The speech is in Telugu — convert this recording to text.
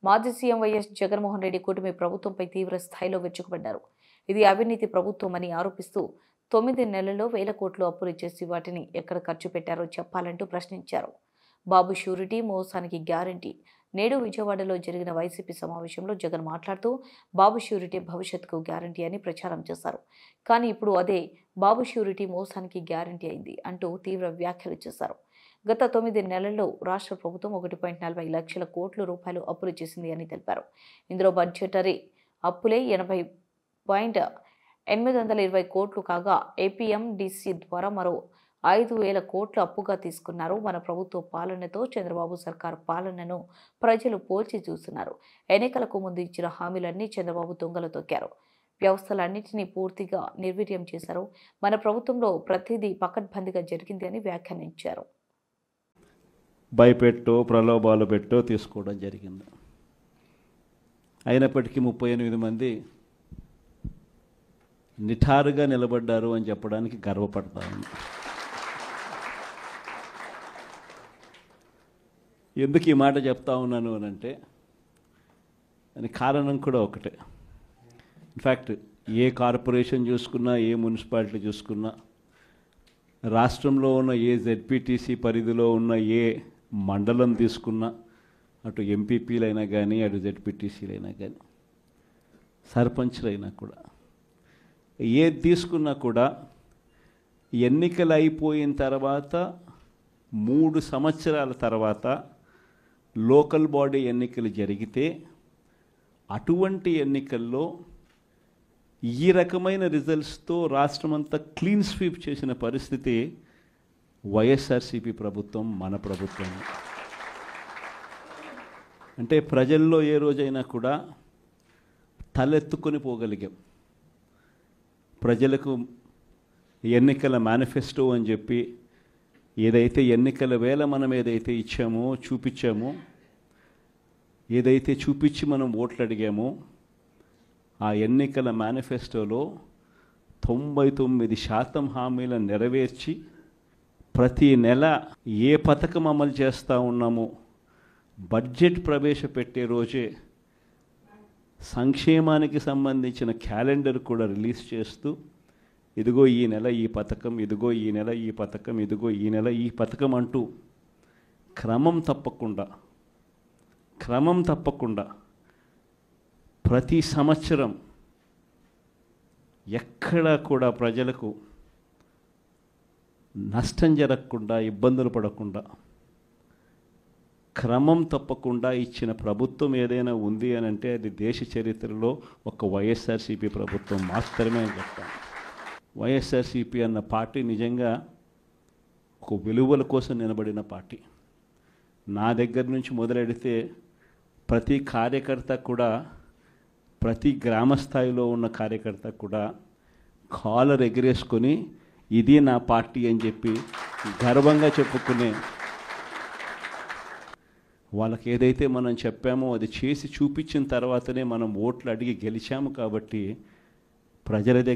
మాజీ సీఎం వైఎస్ జగన్మోహన్ రెడ్డి కూటమి ప్రభుత్వంపై తీవ్ర స్థాయిలో విరుచుకుపడ్డారు. ఇది అవినీతి ప్రభుత్వమని ఆరోపిస్తూ 9 నెలల్లో వేల కోట్లు అప్పులు చేసి వాటిని ఎక్కడ ఖర్చు పెట్టారో చెప్పాలంటూ ప్రశ్నించారు. బాబు షూరిటీ మోసానికి గ్యారంటీ. నేడు విజయవాడలో జరిగిన వైసీపీ సమావేశంలో జగన్ మాట్లాడుతూ బాబు షూరిటీ భవిష్యత్తుకు గ్యారంటీ అని ప్రచారం చేశారు. కానీ ఇప్పుడు అదే బాబు షూరిటీ మోసానికి గ్యారంటీ అయింది అంటూ తీవ్ర వ్యాఖ్యలు చేశారు. గత 9 నెలల్లో రాష్ట్ర ప్రభుత్వం 1.40 లక్షల కోట్ల రూపాయలు అప్పులు చేసింది అని తెలిపారు. ఇందులో బడ్జెటరీ అప్పులే 80.820 కోట్లు కాగా ఏపీఎండీసీ ద్వారా మరో 5,000 కోట్ల అప్పుగా తీసుకున్నారు. మన ప్రభుత్వ పాలనతో చంద్రబాబు సర్కార్ పాలనను ప్రజలు పోల్చి చూస్తున్నారు. ఎన్నికలకు ముందు ఇచ్చిన హామీలన్నీ చంద్రబాబు దొంగలు తొక్కారు. వ్యవస్థలన్నింటినీ పూర్తిగా నిర్వీర్యం చేశారు. మన ప్రభుత్వంలో ప్రతిదీ పకడ్బందీగా జరిగింది అని వ్యాఖ్యానించారు. భయపెట్టో ప్రలోభాలు పెట్టో తీసుకోవడం జరిగింది. అయినప్పటికీ 38 మంది నిఠారుగా నిలబడ్డారు అని చెప్పడానికి గర్వపడతాను. ఎందుకు ఈ మాట చెప్తా ఉన్నాను అని అంటే దానికి కారణం కూడా ఒకటే. ఇన్ఫ్యాక్ట్ ఏ కార్పొరేషన్ చూసుకున్నా, ఏ మున్సిపాలిటీ చూసుకున్నా, రాష్ట్రంలో ఉన్న ఏ జెడ్పీటీసీ పరిధిలో ఉన్న ఏ మండలం తీసుకున్నా, అటు ఎంపీపీలైనా కానీ, అటు జెడ్పీటీసీలైనా కానీ, సర్పంచ్లైనా కూడా, ఏది తీసుకున్నా కూడా ఎన్నికలు అయిపోయిన తర్వాత 3 సంవత్సరాల తర్వాత లోకల్ బాడీ ఎన్నికలు జరిగితే అటువంటి ఎన్నికల్లో ఈ రకమైన రిజల్ట్స్తో రాష్ట్రమంతా క్లీన్ స్వీప్ చేసిన పరిస్థితి వైఎస్ఆర్సీపీ ప్రభుత్వం, మన ప్రభుత్వం. అంటే ప్రజల్లో ఏ రోజైనా కూడా తలెత్తుకొని పోగలిగాం. ప్రజలకు ఎన్నికల మేనిఫెస్టో అని చెప్పి ఏదైతే ఎన్నికల వేళ మనం ఏదైతే ఇచ్చామో, చూపించామో, ఏదైతే చూపించి మనం ఓట్లు అడిగామో, ఆ ఎన్నికల మేనిఫెస్టోలో 99% హామీలను నెరవేర్చి ప్రతి నెల ఏ పథకం అమలు చేస్తూ ఉన్నామో బడ్జెట్ ప్రవేశపెట్టే రోజే సంక్షేమానికి సంబంధించిన క్యాలెండర్ కూడా రిలీజ్ చేస్తూ, ఇదిగో ఈ నెల ఈ పథకం, ఇదిగో ఈ నెల ఈ పథకం, ఇదిగో ఈ నెల ఈ పథకం అంటూ క్రమం తప్పకుండా ప్రతి సంవత్సరం ఎక్కడా కూడా ప్రజలకు నష్టం జరగకుండా, ఇబ్బందులు పడకుండా, క్రమం తప్పకుండా ఇచ్చిన ప్రభుత్వం ఏదైనా ఉంది అని అంటే అది దేశ చరిత్రలో ఒక వైఎస్ఆర్సీపీ ప్రభుత్వం మాత్రమే అని చెప్తాను. వైఎస్ఆర్సీపీ అన్న పార్టీ నిజంగా ఒక విలువల కోసం నిలబడిన పార్టీ. నా దగ్గర నుంచి మొదలెడితే ప్రతి కార్యకర్త కూడా, ప్రతి గ్రామ స్థాయిలో ఉన్న కార్యకర్త కూడా కాలర్ ఎగరేసుకొని ఇది నా పార్టీ అని చెప్పి గర్వంగా చెప్పుకునే, వాళ్ళకి ఏదైతే మనం చెప్పామో అది చేసి చూపించిన తర్వాతనే మనం ఓట్లు అడిగి గెలిచాము. కాబట్టి ప్రజల దగ్గర